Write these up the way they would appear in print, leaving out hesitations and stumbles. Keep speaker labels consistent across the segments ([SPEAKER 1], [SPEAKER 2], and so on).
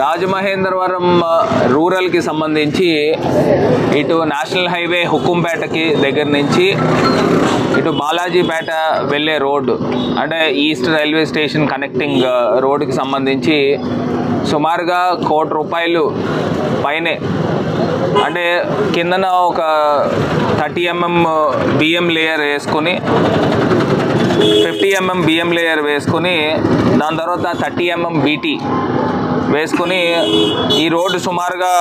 [SPEAKER 1] Rajamahendravaram rural కి సంబంధించి ఇటు నేషనల్ హైవే హుకుంపేటకి దగ్గర నుంచి ఇటు బాలాజీపేట వెళ్ళే రోడ్డు అంటే ఈస్ట్ రైల్వే స్టేషన్ కనెక్టింగ్ రోడ్డుకి సంబంధించి సుమారుగా 1 కోటి రూపాయలు పైనే అంటే కిందన ఒక 30 mm బిఎం లేయర్ వేసుకొని 50 mm బిఎం లేయర్ వేసుకొని దాని తర్వాత 30 mm బీటీ వేసుకొని ఈ రోడ్డు సుమారుగా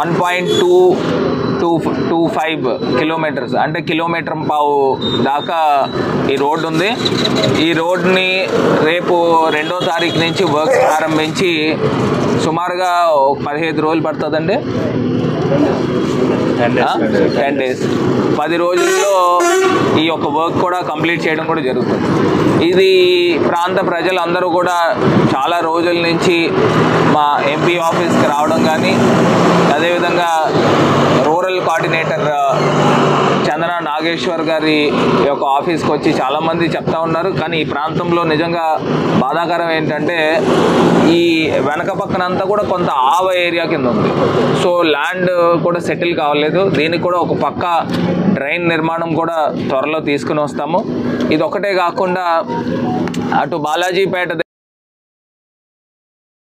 [SPEAKER 1] 1.225 కిలోమీటర్స్ అంటే 1.5 కిలోమీటర్ దాకా ఈ రోడ్డు ఉంది. ఈ రోడ్ని రేపు 2వ తారీఖు నుంచి వర్క్స్ ప్రారంభించి సుమారుగా 15 రోజులు పడుతుందండి. 10 days 10 రోజుల్లో ఈ యొక్క వర్క్ కూడా కంప్లీట్ చేయడం కూడా జరుగుతుంది. ఇది ప్రాంత ప్రజలందరూ కూడా చాలా రోజుల నుంచి మా ఎంపీ ఆఫీస్కి రావడం కానీ అదేవిధంగా రూరల్ కోఆర్డినేటర్ చందన నాగేశ్వర్ గారి యొక్క ఆఫీస్కి వచ్చి చాలామంది చెప్తా ఉన్నారు. కానీ ఈ ప్రాంతంలో నిజంగా బాధాకరం ఏంటంటే ఈ వెనక పక్కనంతా కూడా కొంత ఆవ ఏరియా కింద ఉంది. సో ల్యాండ్ కూడా సెటిల్ కావలేదు. దీనికి కూడా ఒక పక్క డ్రైన్ నిర్మాణం కూడా త్వరలో తీసుకుని వస్తాము. ఇది ఒకటే కాకుండా అటు బాలాజీపేట